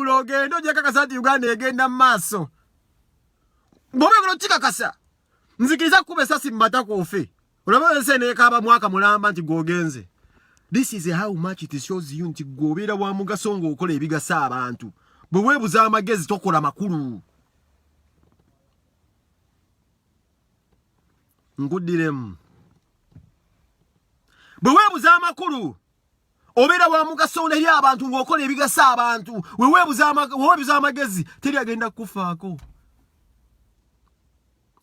Waigulu ogendo jakakasa ati Uganda egenda maaso. Bobe kuno chikakasa. Nzikiriza kube sasi mbata kofe. Olaba sene kaba mwaka mulamba nti gogenze. This is how much it shows you nti gobera wa mugasongo okola ebigasa abantu. Bwe webuza amagezi tokola makulu. Ngudirem. Bwe webuza amakulu. Obera wa mugasongo eri abantu ngokola ebigasa abantu. Webuza amagezi teri agenda kufaako.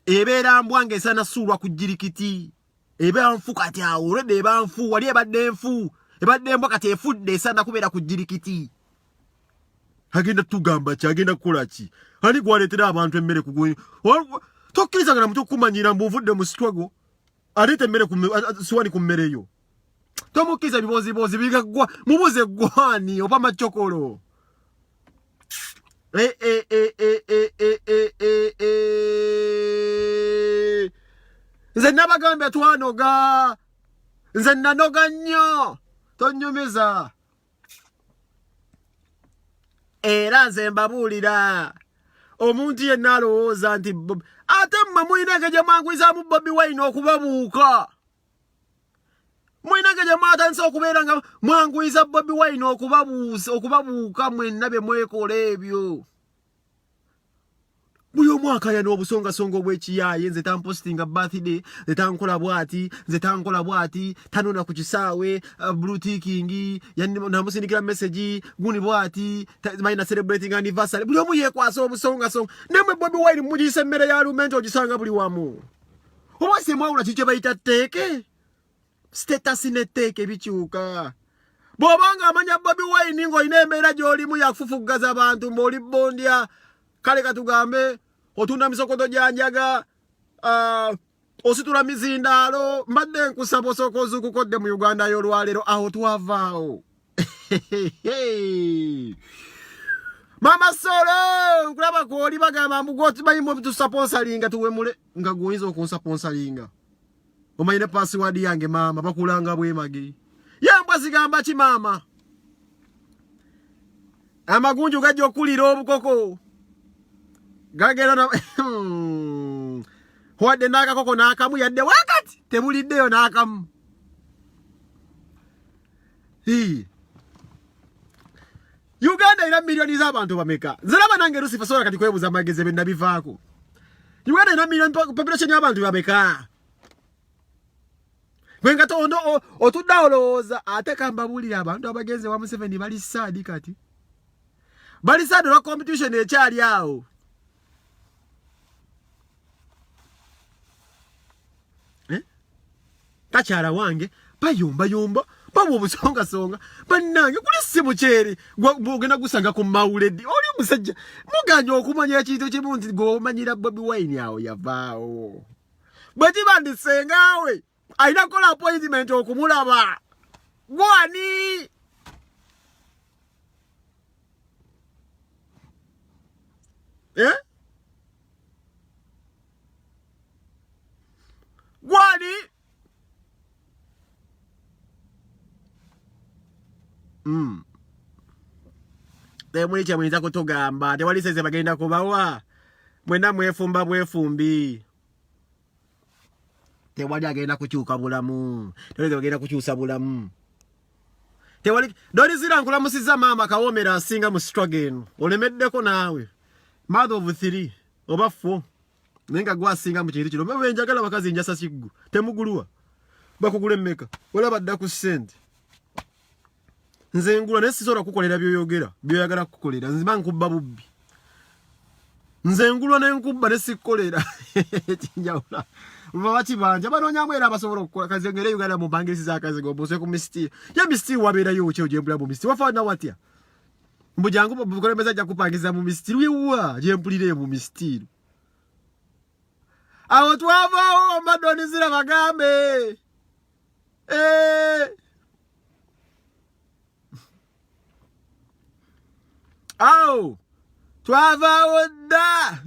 Ebera mbwange sana sulwa kujirikiti. Eba nfu kati awo olede eba nfu wali ebadde nfu ebadde mbwa kati efudde sana kubeera kujirikiti. Agenda tugamba ki agenda kukola ki? Ani gwaletera abantu emmere kugwe. Tokkiriza ngana mutu kumanyira mbuvudde mu struggle. Alete emmere siwani ku mmere yo. Tomukiza bibozi bigagwa mubuze gwani oba machokolo. Nze nabagambe twanoga. Nze nanoga nnyo. Tonyumiza. Era nze mbabuulira. Omuntu yenna alowooza nti ate mmwe mulina engeri mwanguyizaamu Bobi Wine okubabuuka. Mulina engeri mwatandise okubeera nga mwanguyiza Bobi Wine okubabuuka mwenna bye mwekola ebyo. Buli omwaka yana obusongasonga obw'ekiyaaye nze tampostinga birthday nze tankola bwati nze tankola bwati tanona ku kisaawe blue ticking namusindikira message guni bwati mayina celebrating anniversary buli omu yeekwasa obusongasonga nemwe Bobi Wine mugiyisa emmere ya lumenti ogisanga buli wamu oba semwawula kikye bayita tteeke status ne tteeke bikyuka bw'obanga amanya Bobi Wine ng'olina embeera gy'olimu yakufufuggaza abantu mb'oli bondya. Kale katugambe otunda misokoto janjaga ositula mizindalo mbadde nkusaba osokoza okukodde mu Uganda y'olwalero aho twavaawo. Mama Solo nkulaba kwoli bagamba mbugoti bayimwe bitusponsoringa tuwemule nga gwoyinza okunsponsoringa. Omayine password yange mama bakulanga bwemagi. Yambwa zigamba ki mama? Amagunju gajja okulira obukoko. Gagera na Hwade naka koko nakamu yadde wakati tebuliddeyo nakamu. Uganda ina milioni z'abantu bameka. Ziraba nange Lucifer sola kati kwebuza amagezi be nabivaako. Uganda ina milioni population y'abantu bameka. Wenga to ono otudawoloza ate kambabulira abantu abagenze wa Museveni bali sadi kati. Bali sadi lwa competition ekyali awo. Kachara wange bayomba babu obusonga bannange kuli simu kyeri bwogenda gusanga ku mawuledi oli musajja muganya okumanya ekintu kimu nti gomanyira Bobi Wine awo yavaawo bweti bandisengawe ayina kola appointment okumulaba gwani gwani Temuli kye muyinza kutugamba tewali seze bagenda kubawa mwena mwefumba bwefumbi tewali agenda kukyuka bulamu tewali bagenda kukyusa bulamu tewali doli zirankula musiza mama Kawomera asinga mu struggle olemeddeko naawe mother of 3 oba 4 nenga gwasinga mu kintu kino bwe njagala bakazi njasa kiggu temugulwa bakugula emmeka wala badda ku sente nze ngula nesisobola kukolera byoyogera byoyagala kukolera nzima nkubba bubbi nze ngulwa nenkubba nesikolera kinjawula baba kibanja banonyamu era abasobola okukola kazi ngere Uganda mu bangirisi za kazi go bose ku mistiri ya mistiri wabeera yo kyo jembula mu mistiri wafana watya mbujangu bukole meza kupangiza mu mistiri wiwa jempulire mu mistiri awo twavaawo madoni zira bagambe Aw, twavaawo dda.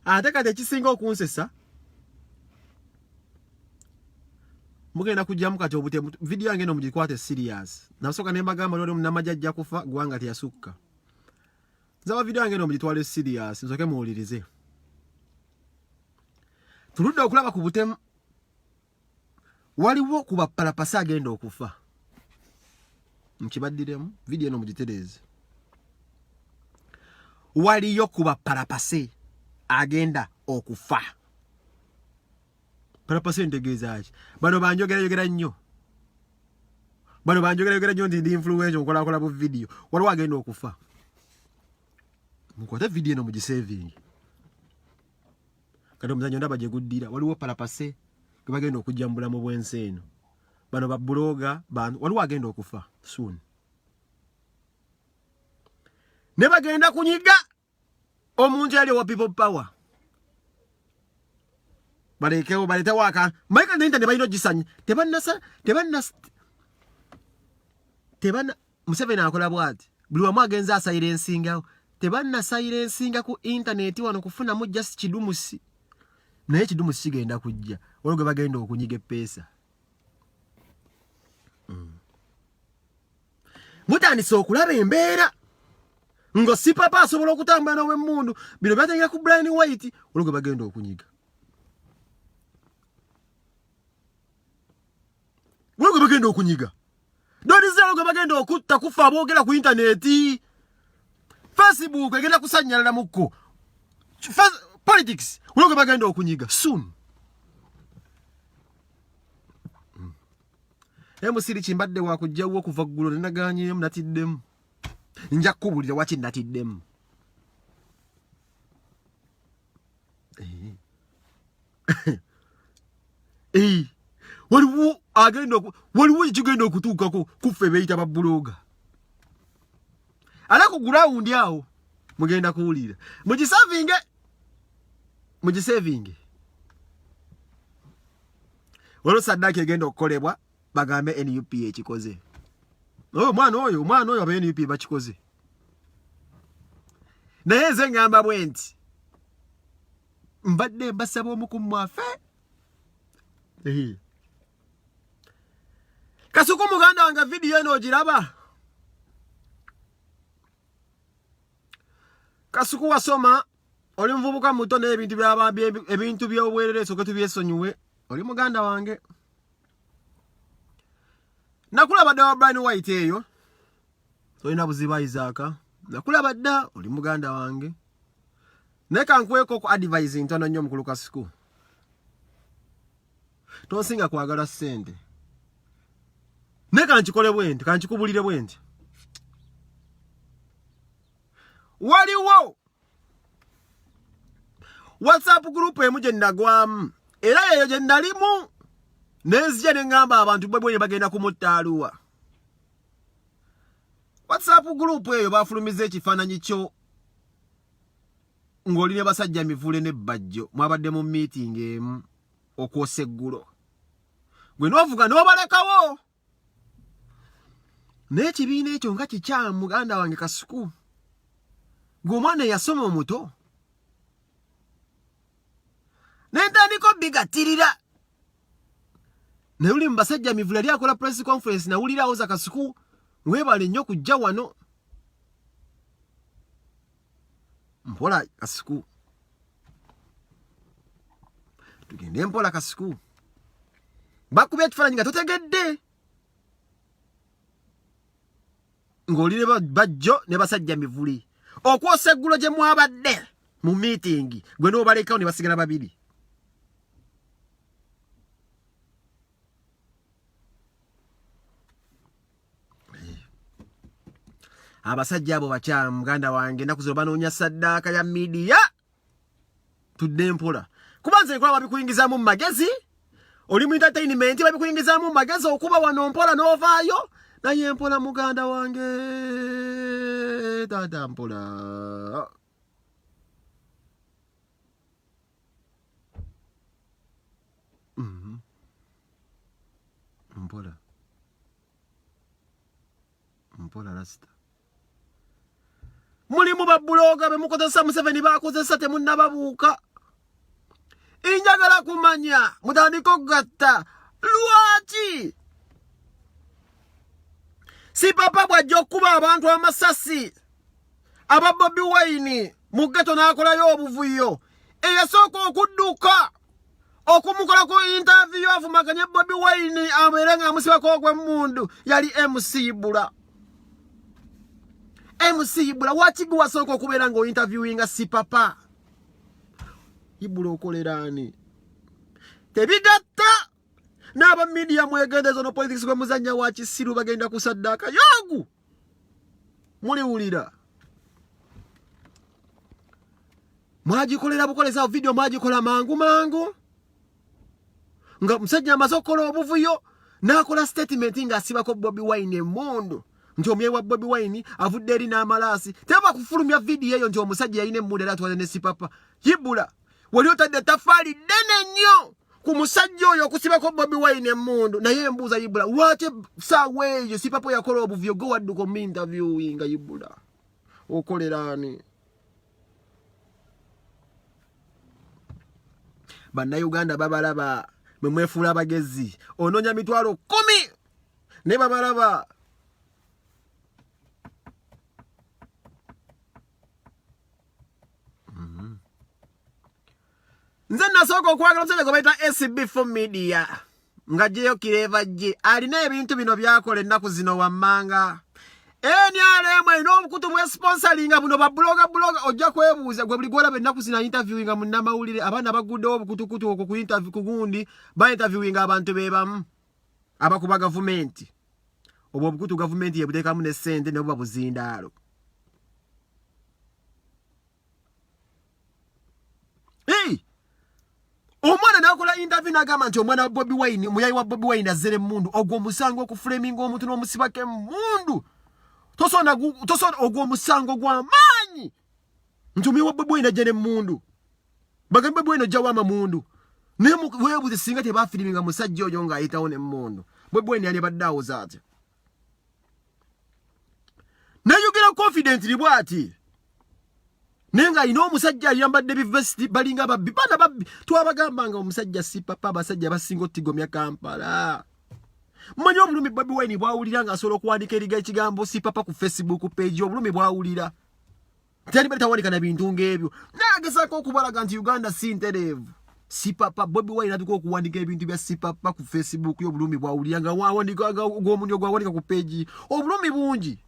Ate kati ekisinga okunsesa mugenda kujjamu kati obutemu video yange no mugikwate serious nasoka ne magamba lolo munamajja kufa gwanga teyasukka zaba video yange no mugitwale serious nsoke muwulirize tuludde okulaba ku butemu waliwo kuba palapasa agenda okufa nkibaddiremu video no mugitereze waliyo kuba palapase agenda okufa palapase ntegeeza ki bano banjogera nnyo bano banjogera nnyo ndi influencer nkola bu video waliwo agenda okufa mukwata video no mugisaving kati omuzanyo ndaba gye guddira waliwo palapase gwe bagenda okujjambula mu bwensi eno bano babbuloga bantu waliwo agenda okufa soon ne bagenda kunyiga omuntu ali wa people power balekewo baleta waka maika nenda ne bayino gisanyi tebanna Museveni akola bwati buli wamu agenza silencingawo tebanna silencinga ku internet wano kufuna mu just kidumusi naye kidumusi kigenda kujja waliwo gwe bagenda okunyiga epesa mutandise okulaba embeera ngo si papa asobola okutambula nawe mundu bino byategeka ku Brian White waliwo gwe bagenda okunyiga waliwo gwe bagenda okunyiga doriza gwe bagenda okutta kufa aboogera ku interneti Facebook egenda kusanyalala mukko politics waliwo gwe bagenda okunyiga soon emusiri kimbadde wakujjawo okuva ggulo nenaganyemu natiddemu nja kubulira waki natiddemu waliwo agenda waliwo ekigenda okutuukako kuffe beyita babbuloga ala ku ground awo mugenda kuwulira mugisavinge waliwo saddaki egenda okukolebwa bagambe NUP ekikoze omwana oyo aba NUP bakikoze naye nze ngamba bwe nti mbadde mbasaba omukumu mwaffe Kasuku muganda wange video eno ogiraba Kasuku wasoma oli muvubuka muto n'ebintu ebintu by'obwerere soke tubyesonyiwe oli muganda wange nakulaba dda Brian White eyo tolina buziba Isaac nakulaba dda oli muganda wange neka nkweko ku advise ntono nnyo mukulu Kasuku tonsinga kwagala ssente neka nkikole bwenti kankikubulire bwenti waliwo WhatsApp group emu gye nagwamu era eyo gye nalimu nenzija ne ngamba abantu bwe bagenda kumuttaaluwa WhatsApp group eyo bafulumiza ekifaananyi kyo ng'oli ne basajja mivule n'ebbajjo mwabadde mu meeting emu okwosa eggulo gwe n'ovuga n'obalekawo n'ekibiina ekyo nga kikyamu muganda wange Kasuku gwe yasoma omuto nentandika bigatirira naye uli mu basajja mivule yali akola press conference nawulirawo za Kasuku webale nnyo kujja wano mpola Kasuku tugende mpola Kasuku bakubye ekifaananyi nga totegedde ng'oli ne bajjo ne basajja mivule okwosa eggulo gye mwabadde mu meeting gwe n'obalekawo ne basigala babiri abasajja abo bakyamu muganda wange ennaku zino banoonya saddaaka ya midiya tudde mpola kuba nze nkola babikuyingizaamu mu magezi oli mu entertainment babikuyingizaamu mu magezi okuba wano mpola n'ovaayo naye mpola muganda wange taata mpola mpola rasta mulimu babbuloga be mukozesa Museveni bakozesa temunnababuuka injagala kumanya mutandika okugatta Lwaki si papa bwajja okuba abantu amasasi aba Bobi Wine mu ghetto n'akolayo obuvuyo eyasooka okudduka okumukola ku interview avumaganye Bobi Wine abeera ng'amusibako ogw'emmundu yali MC Ibula. MC Ibula waki gwe wasooka okubeera ng'ointerviewinga si papa? Ibula okoleraani? Tebigatta n'aba media mwegendezo no politics gwe muzanya wa kisiru bagenda kusaddaaka yangu muliwulira. Mwagikolera bukoleza video mwagikola mangu nga musajja amaze okukola obuvuyo n'akola statement ng'asibako Bobi Wine emmundu nti omye wa Bobi Wine avudde eri n'amalaasi. Teba kufulumya video eyo nti omusajja yalina emmundu era atwala ne si papa. Ibula wali otadde tafaali ddene nnyo ku musajja oyo okusibako Bobi Wine emmundu. Naye embuuza Ibula lwaki saawa eyo si papa yakola obuvuyo gwe wadduka omu interviewinga Ibula okoleraani? Bannayuganda babalaba mwe mwefuula abagezi onoonya mitwalo 10 ne babalaba. Nze nasooka okwagala omusajja gwe bayita SB4 Media nga gyeyo kireva gye alina ebintu bino byakola ennaku zino wammanga. NRM alina obukutu bwe sponsoringa buno babuloga ojja kwebuuza gwe buli gwolaba ennaku zina interviewinga munnamawulire abaana baguddewo obukutukutu okwo ku interview ku gundi ba interviewinga abantu bebamu abakuba gavumenti. Obwo obukutu gavumenti yebuteekamu ne ssente ne buba buzindaalo. Omwana n'akola interview n'agamba nti omwana wa Bobi Wine muyayi wa Bobi Wine azzere emmundu ogwo omusango okufulaminga omuntu n'omusibako emmundu. Tosona ogwo omusango gw'amaanyi nti omuyayi wa Bobi Wine ajja n'emmundu bagambe Bobi Wine ojja w'amamundu naye weebuuze singa tebaafiriminga musajja oyo ng'ayitawo n'emmundu Bobi Wine yali badde awoza atya. Nayogera confidently bw'ati nenga alina omusajja ayambadde bivesiti balinga babbi bana babbi twabagambanga omusajja si papa abasajja basinga otigomya Kampala. Mmanyi obulumi Bobi Wine bwawulira ng'asobola okuwandika eriga ekigambo si papa ku Facebook page obulumi bwawulira tali bali tawandika na bintu ng'ebyo nagezaako okubalaga nti Uganda si ntereevu. Si papa Bobi Wine atuka okuwandika ebintu bya si papa ku Facebook y'obulumi bwawulira nga wawandika gw'omuntu ogwawandika ku page obulumi bungi.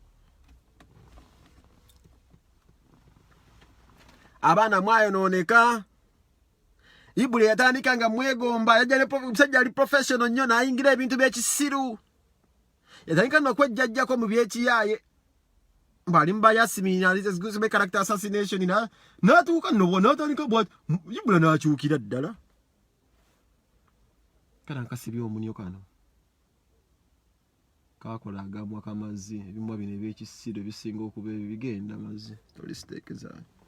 Abaana mwayonooneka. Ibula yatandika nga mwegomba yajja omusajja ali professional nnyo n'ayingira ebintu by'ekisiru yatandika n'okwejjajjako mu by'ekiyaaye mbali mu Yasmin alizesigusibe character assassination n'atuuka nno n'atandika bw'ati Ibula n'akyukira ddala kala nkasibye omunyo kano kaakola agamwa kamazi ebimwa bino eby'ekisiru ebisinga okuba ebigenda mazi toli steeke zange.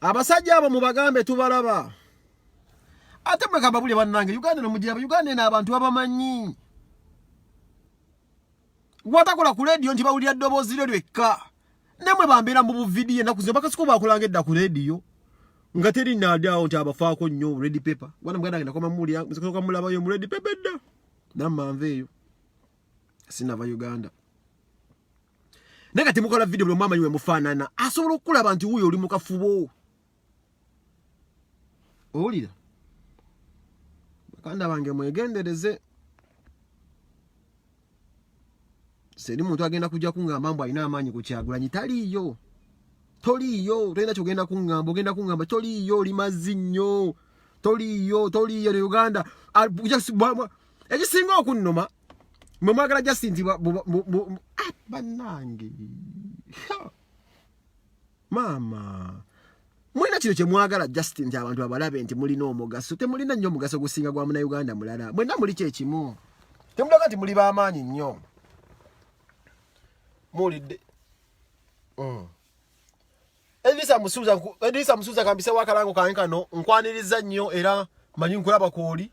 Abasajja abo mubagambe tubalaba. Ate mwe kababuli bannange Uganda nomugira Uganda n'abantu abamanyi. Watakola ku radio nti bawulira ddoboozi lyo lyekka. Nemwe bambeera mu buvidiyo ennaku zino bakasiko bakolanga edda ku radio. Nga teri naadaawo nti abafaako nnyo red paper. Wana muganda agenda koma mulya musoka mulabayo mu red paper edda. Nammanveeyo. Sinava Uganda. Nega timukola video buli mama nywe mufaanana asobola okulaba nti wuyo oli mu kafubo. Olira bakanda bange mwegendereze seri muntu agenda kujja kungamba mbu alina amaanyi ku Kyagulanyi taliiyo tolina kyogenda kungamba ogenda kungamba toliiyo oli mazzi nnyo toliiyo ne Uganda ekisinga okunnuma mwe mwagala Justin nti bannange mama mwina kino kye mwagala Justin nti abantu abalabe nti mulina omugaso temulina nnyo omugaso gusinga gwa Munnayuganda mulala mwenna muli kyekimu temulaga nti muli b'amaanyi nnyo mulidde Edisa Musuuza kambise wakalango kange kano nkwaniriza nnyo era manyi nkulaba kwoli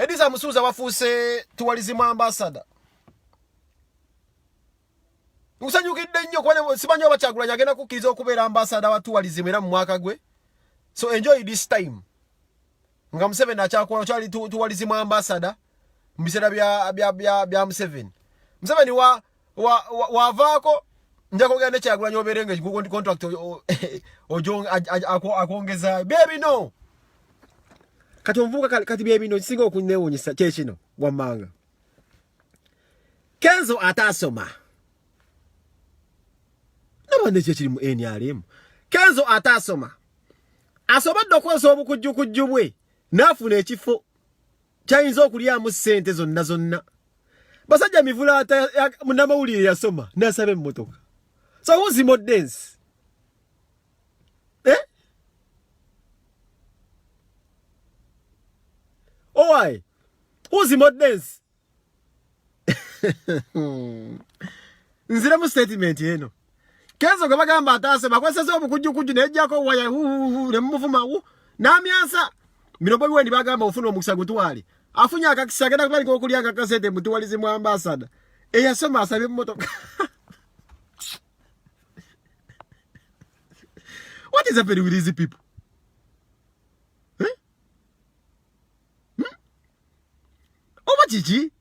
Ediza Musuza wafuse tourism ambassador. Musanyukidde nnyo kubona simanyi oba Kyagulanyi agenda kukkiriza okubeera ambassador wa tourism era mu mwaka gwe. So enjoy this time. Nga Museveni akyakola kyali tourism ambassador mu biseera bya Museveni. Museveni wavaako nja kugenda Kyagulanyi obeerenga contract ojo akongeza baby no. Kati omuvubuka kati baby no kisinga okunnewuunyisa kye kino wammanga. Kenzo atasoma. Nabande kye kiri mu NRM. Kenzo atasoma. Asobadde okweso obukujjukujju bwe n'afuna ekifo kyayinza okulyamu ssente zonna. Basajja mivula ata munnamawulire yasoma n'asaba emmotoka. So who's the mod dance? Eh? Oh why? Who's the mod dance? Nzira mu statement yeno. Kenzo gabagamba atasema kwesesa obukujjukujju nejjako waya ne muvuma n'amyansa. Bino bobi wendi bagamba ofuna omukisa gutwale. Afunya akakisa agenda kubaliko okulyanga kasete mutuwalize mu ambassador. Eyasoma asabye emmotoka. What is happening with these people? Eh? Oba chichi?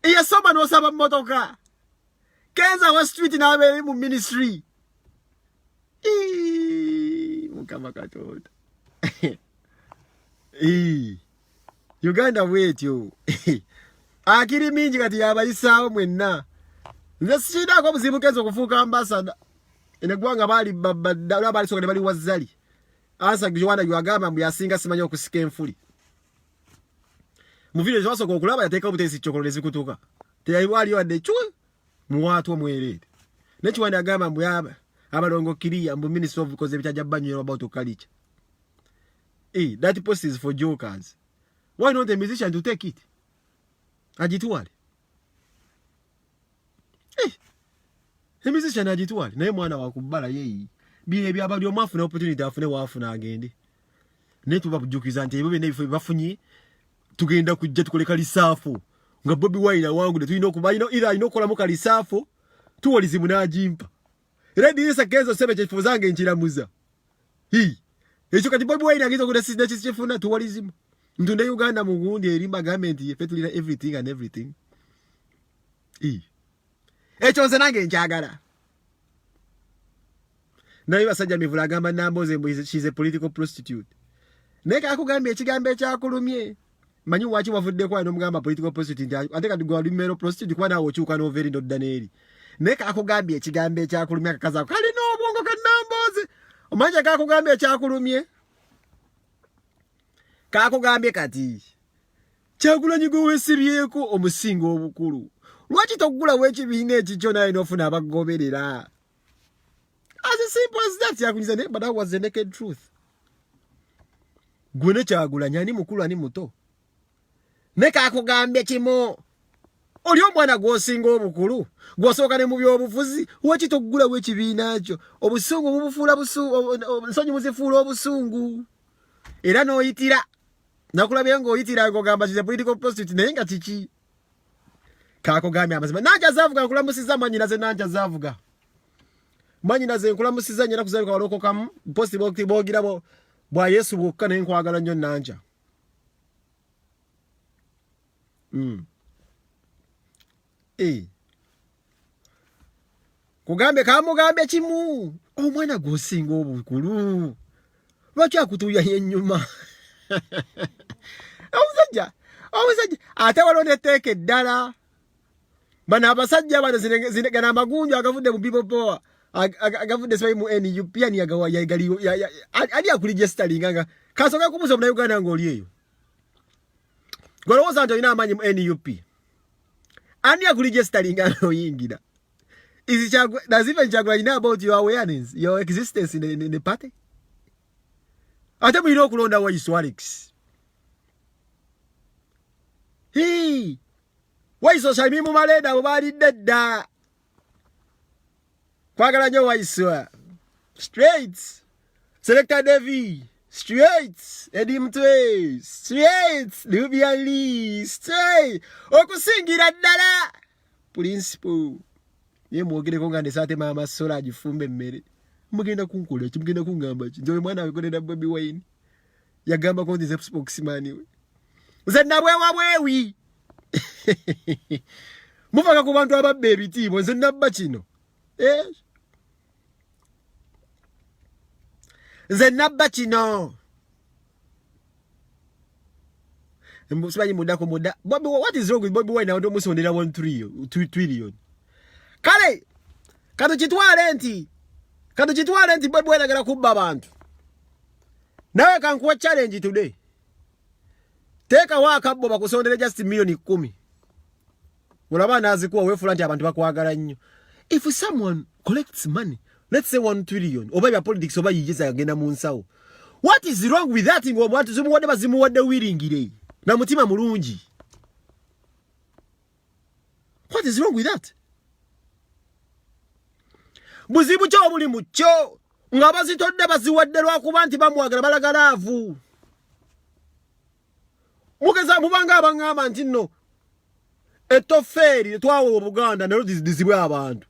Eyasoma n'osaba mmotoka. Kenza wa street n'abeera mu ministry. Mukama Katonda. Uganda wetyo. Akiri mingi kati yabayisaawo mwenna. Nze sikidaako buzibu Kenzo okufuuka ambassador. Enegwanga bali bali sokole bali wazali. Asa Joanna yuagamba mbu yasinga simanyi okusika enfuli. Mu video zwasoka okulaba yateeka obutesi chokolole zikutuka. Teyali wadde chwe muwatu omwerere. Nekiwanda agamba mbu abalongo kiriya mbu Minister of because ebitajja banyo about culture. That post is for jokers. Why not a musician to take it? Ajitwale. A musician ajitwale. Naye mwana wakubala yeyi. Bile byabali omafuna opportunity afune wafuna agende. Netu babujukiza nti ebyo nebifo bafunye tugenda kujja tukoleka lisafo. Nga Bobi Wine wangu ne tulina okuba ino kola mu kalisafo tuwalizimu najimpa. Era dirisa Kenzo sebe kifo zange nkiramuza. Ekyo kati Bobi Wine agizo kuda sisi nekifuna tuwalizimu. Ntunde Uganda mu gundi erimba government yefe tulina everything and everything. Ekyo nze nange nkyagala. Naye basajja mivula agamba Namboze mbu she's a political prostitute. Neka akugambye ekigambo ekyakulumye. Manyi wachi wavudde kwa nomugamba political prostitute ate kati gwa limero prostitute kwa nawo chuka no very not daneri. Neka akugambye ekigambo ekyakulumye akakaza kali n'obwongo ka Namboze. Omanja kakugambye ekyakulumye. Kakugambye kati. Kyagulanyi gwe wesibyeko omusingo obukulu. Lwaki tokugula w'ekibiina ekikyo naye n'ofuna abagoberera? As simple as that, yakunyiza but that was the naked truth. Gwe ne Kyagulanyi ani mukulu ani muto. Neka akugambye kimo. Oli omwana gw'osinga obukulu. Gw'osooka ne mu by'obufuzi. Lwaki tokugula w'ekibiina kyo? Obusungu bubufuula ensonyi muzifuula obusungu. Era n'oyitira. Nakulabye ng'oyitira ng'ogamba kize political prostitute naye nga kiki. Kakugambye amazima. Nanja zaavuga nkulamusiza manyinaze nanja zaavuga. Manyinaze nkulamusiza nyina kuzalika walokokamu. Posti bogira bwa Yesu bwokka naye nkwagala nnyo nanja. Kugambe kamugambye kimu. Omwana gw'osinga obukulu. Lwaki akutuuya yennyuma? Omusajja ate walonde teeke eddala. Bano abasajja bano zinegana amagunju agavudde mu People Power. Agavudde sibayi mu NUP ani yagali ali akuligestalinga nga kasoka kubuza mu Uganda ng'oli eyo. Golowooza nti olina amaanyi mu NUP. Ani akuligestalinga ng'oyingira? Does even Kyagulanyi know about your awareness, your existence in the party? Ate mulina okulonda Wayiso Alex. Wayiso Shamim mu maleda abo balidde dda. Kwagala nnyo Wayiso. Straight. Selector Devi. straight Eddie Mtwe straight Nubian Lee straight okusingira ddala principal ye mwogere ko ngande sate mama sola agifumbe mmere mugenda kunkola kimugenda kungamba ki njowe mwana akolera Bobi Wine yagamba ko ndize spokesman we nze nabwewa bwewi muvanga ku bantu ababbe ebitiibwa nze nabba kino nze nabba kino simanyi mudako muda Bobi, what is wrong with Bobi Wine? Ndo musondera 1 trillion kale kano kitwale nti Bobi Wine agala kubba abantu nawe kankuwa challenge today teka wakabbo bakusondere just million 10 ulaba nazikuwa wefu lanti abantu bakwagala nnyo. If someone collects money, let's say 1 trillion oba ya politics oba yigiza agenda mu nsawo, what is wrong with that? Ngo abantu zimuwadde bazimuwadde wiringire na mutima mulungi. What is wrong with that? Buzibu kyo buli mucho nga bazitodde baziwadde lwakuba nti bamwagala balagalaavu. Mugeza mubanga abangamba nti nno etoferi twawe Buganda nero dizibwe abantu.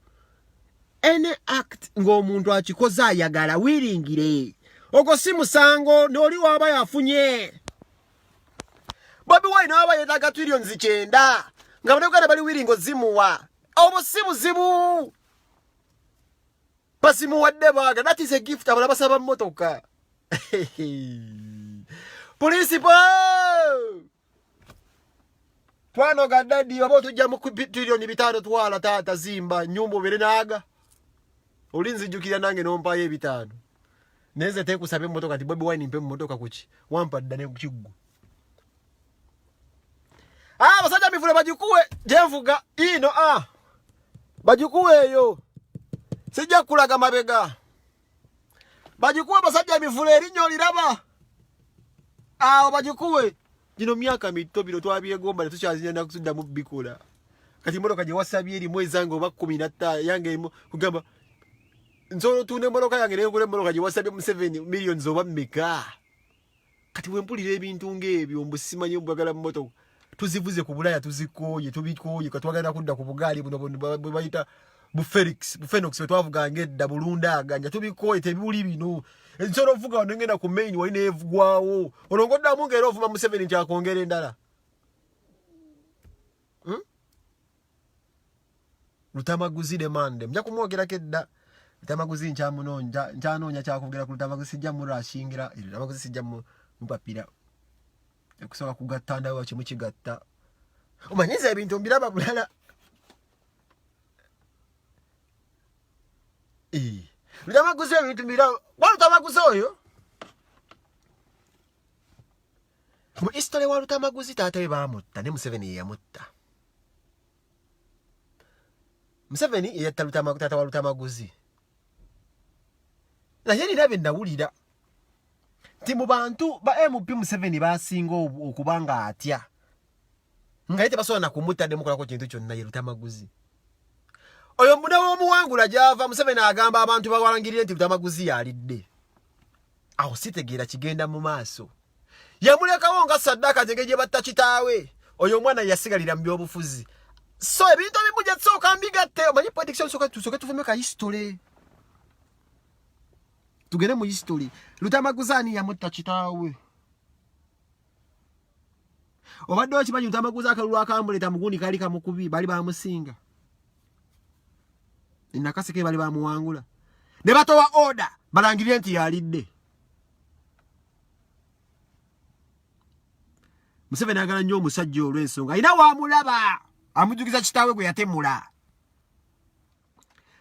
Any act ng'omuntu akikoza ayagala wiringire. Ogo si musango n'oli waba yafunye. Bobi Wine waba yetaga trillion 9 nga Buganda bali wiringo zimuwa. Obo si buzibu. Basimuwadde baga. That is a gift abala basaba motoka. Principal twano gadadi wabo tujja mu trillion 5 twala tata zimba nyumba bere naga olinzi jukira nange nompaye 5 neze tekusabe motoka ti Bobi Wine mpe motoka kuchi wampadda ne kuchiggu basajja mivule bajikuwe jenvuga ino bajikuwe yo sijja kulaga mabega bajikuwe basajja mivule erinyo liraba bajikuwe jino myaka mito bino twabyegomba ne tukyazinya na kusudda mu bikola kati motoka je wasabye eri mwezi zango ba 15 yange kugamba nzolo tune motoka yange ne kule motoka je wasabye mu 7 million zoba mmeka kati wempulira ebintu ngebyo mbusima mbagala mu motoka tuzivuze ku Bulaya tuzikoye tubikoye katwagala kudda ku bugali buno bayita bu Felix bu Phenox twavuga ngedda bulunda aganja tubikoye tebuli bino ensoro vuga wanengenda ku main wali nevugwawo olongodda munge era ovuma mu 7 nti akongera endala Lutamaguzi demande mja kumwogera kedda Lutamaguzi nchamunonja nchanonya kyakongera ku Lutamaguzi sijja mu rashingira Lutamaguzi sijja mu mpapira yakusoka kugatanda wa kimukigatta omanyiza ebintu mbiraba bulala Lutamaguzi ebintu mbiraba wa Lutamaguzi oyo mu history wa Lutamaguzi taata we bamutta ne Museveni yamutta Museveni yatta Lutamaguzi taata wa Lutamaguzi na yeni nabe ndawulira ti mu bantu ba MP Museveni basinga okubanga atya ngaite basola na kumutta ne mukola ko kintu kyonna ye Lutamaguzi oyo muda w'omuwangula java Museveni agamba abantu bawalangirire nti Lutamaguzi yalidde aho sitegeera kigenda mu maaso yamulekawo nga Saddaka Jegeje batta kitaawe oyo mwana yasigalira mu byobufuzi so ebintu bimujja tsoka mbigatte omanyi prediction soka tuvume ka history tugere mu history Lutamaguzi ani yamutta kitaawe obadde okimanyi Lutamaguzi akalulu akambuleta mugundi kali kamukubi bali bamusinga Nakaseke bali bamuwangula ne batowa order balangirire nti yalidde Museveni agala nnyo omusajja olw'ensonga ina wamulaba amujugiza kitaawe gwe yatemula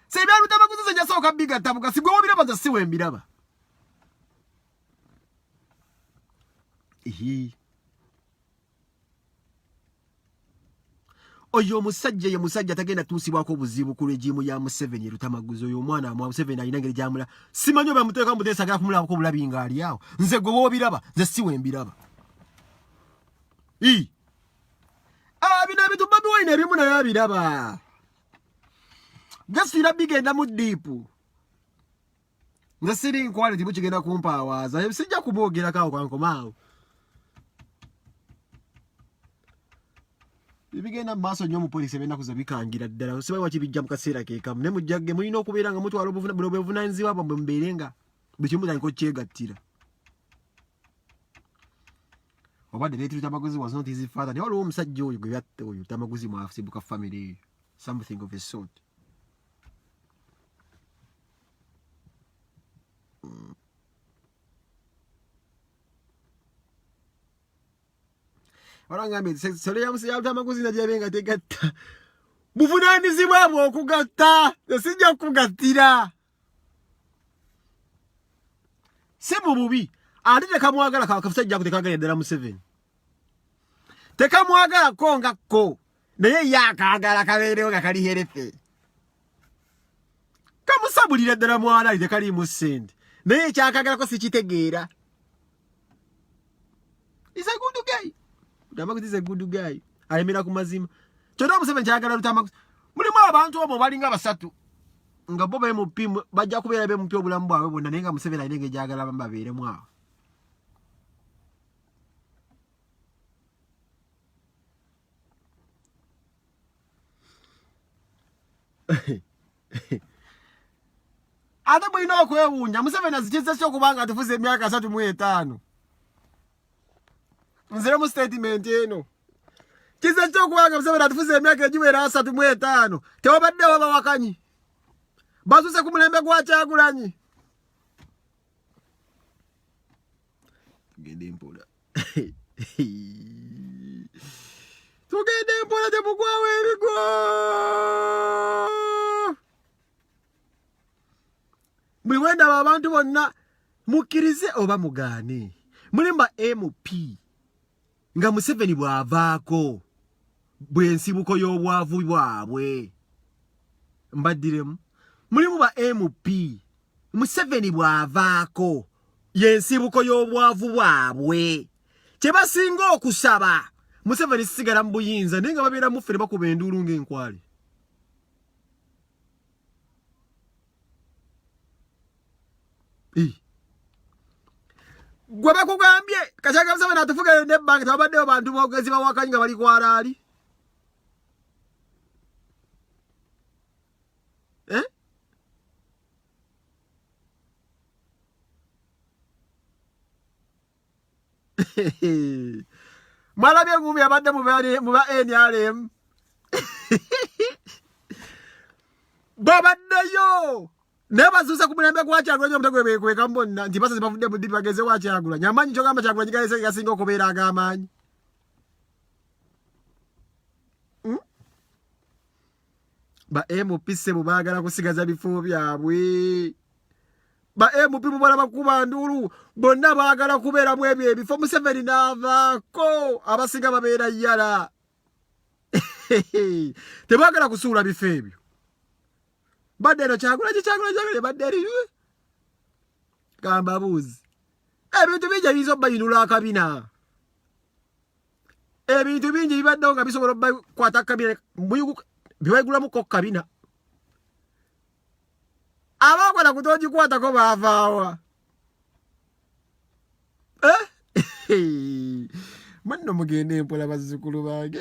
sebya Lutamaguzi zenja soka biga tabuka sigwe wabiraba nza siwe mbiraba oyo musajja ye musajja tagenda tusibwako obuzibu ku regimu ya Museveni Lutamaguzi oyo omwana wa Museveni alina ngeri gyamula simanyo bamuteeka mutesagala kumulabako obulabi nga ali awo nze gwe wobiraba nze siwe mbiraba bino ebintu Bobi Wine ebimu naye abiraba gasira bigenda mu diipu Nze siri nkwale tibukigenda kumpaawaza. Sijja kuboogera kawo kankomaawo. Bigenda maaso nnyo mu poliisi ebenda kuza bikangira ddala. Siba wakibijja mu kaseera ke kamu. Ne mujjagge mulina okubeera nga mutwala obuvunaanyizibwa bwammwe mubeerenga buli kimu mutandika okyegattira. Obadde leetiro Tamaguzi was not his father. Naye waliwo omusajja oyo gwe yatta oyo Tamaguzi mwasibuka family eyo. Something of a sort. Orangambe sole ya musi ya Tamaguzi na jebenga tegatta. Buvunaanyizibwa bwo okugatta. Sijja kugattira. Si mu bubi. Ate tekamwagala kasajja kutekagala ddala mu 7. Tekamwagala ko ngakko. Naye yakagala kabeerewo nga kali herefe. Kamusabulira ddala mwana ali tekali mu ssente. Naye kyakagala ko sikitegeera. Is a good guy. Tamaguzi is a good guy. Ayemera ku mazima. Kyonna Museveni kyagala Tamaguzi. Mulimu abantu abo balinga basatu. Nga bo bemupi bajja kubeera bemupi obulamu bwabwe bwonna naye nga Museveni alina eng'egyagala babeeremu awo. Ate mulina okwewuunya Museveni azikiza ki okuba nga atufuze emyaka 35. Nzire mu statement eno. Kiza ki okuba nga Museveni atufuze emyaka egiwera 35. Tewabaddewo bawakanyi. Bazuse ku mulembe gwa Kyagulanyi. Tugende mpola. Tugende mpola temugwawo ebigo. Buli wenda abantu bonna mukkirize oba mugaane. Mulimba MP nga Museveni bw'avaako bw'ensibuko y'obwavu bwabwe. Mbaddiremu. Mulimu ba MP Museveni bw'avaako y'ensibuko y'obwavu bwabwe. Kye basinga okusaba Museveni sigala mu buyinza naye nga babeera muffe ne bakuba enduulu ng'enkwale. Gwe bakugambye Kashaka Museveni atufuga n'ebbanga tewabaddewo bantu boogezi bawakanyi nga bali kwalaali. Mwalabye ngumi abadde mu ba NRM. Babaddeyo naye bazuusa ku mulembe gwa Kyagulanyi omutego beekweka mbonna nti basa bavudde mu ddipi bageze wa Kyagulanyi. Amaanyi kyogamba Kyagulanyi gasinga okubeera ag'amaanyi. Ba MP sebo baagala kusigaza bifo byabwe. Ba MP mubala bakuba nduulu bonna baagala kubeera mu ebyo ebifo. Museveni n'avaako abasinga babeera yala. Tebaagala kusuula bifo ebyo. Badde no Kyagulanyi badde eriwe. Gamba buuzi. Ebintu bingi ebiyinza obbayinula akabina. Ebintu bingi bibaddewo nga bisobola obbakwata akabina biwegulamuko kabina. Abakola kutogikwatako baavaawa. Mwenno mugende mpola bazzukulu bange.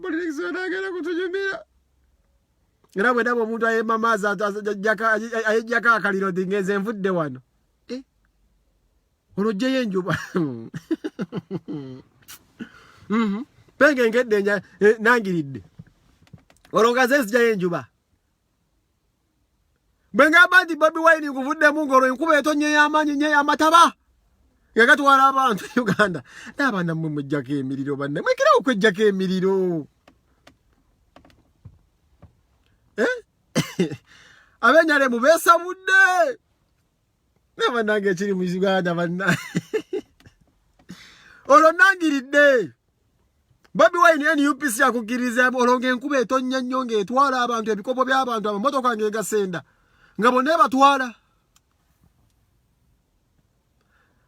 Politics onagenda kutunyumira. Era bwe ndaba omuntu ayemba maazi ayejjako akaliro nti ngenze nvudde wano. Olwo ggyeyo enjuba. Pengengedde nangiridde. Olwo nga ze nzigyayo enjuba. Bwe ngamba nti Bobi Wine nkuvuddemu ng'olwo enkuba etonnya ey'amaanyi nnyo ey'amataba nga gatwala abantu Uganda. N'abaana mmwe mujjako emiriro banne. Mwekerawo kwejjako emiriro. Abenyalemu beesabudde. N'abannange ekiri mu Uganda banna. Olwo nangiridde. Bobi Wine NUPC akukkirizamu olwo ng'enkuba etonnya nnyo ng'etwala abantu ebikopo by'abantu amamotoka ng'egasenda nga bonna batwala.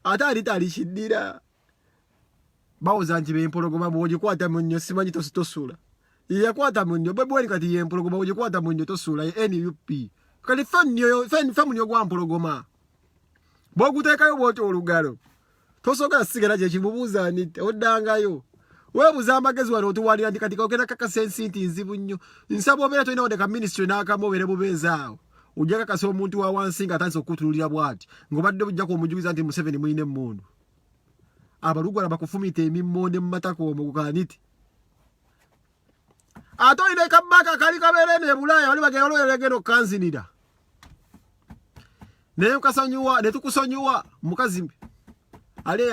Ate alitalikiddira. Bawoza nti b'empologoma bw'ogikwata mu nnyo simanyi tosula. Yakwata mu nnyo. Bobi Wine kati y'empologoma bw'ogikwata mu nnyo tosula. NUP kali fenni nyo gwa mpologoma bwogutekayo bwotyo olugalo tosoka sigala je kibubuza nite oddangayo webuza amagezi wano otuwalira ndi katika okenda kaka sensinti nzibu nnyo nsabo obera toina odeka ministry n'akamu obere bubezaawo ujja kakasa omuntu wa wansi nga atandise okutululira bwati ngobadde bujja kumujuliza nti Museveni mwine mmundu abalugwala bakufumita emimmonde mu matako omugukaniti atoine kabaka kali kaberene Bulaya bali bagero legeno kanzinira ne kasanyuwa ne tukusanyuwa mukazimbi ale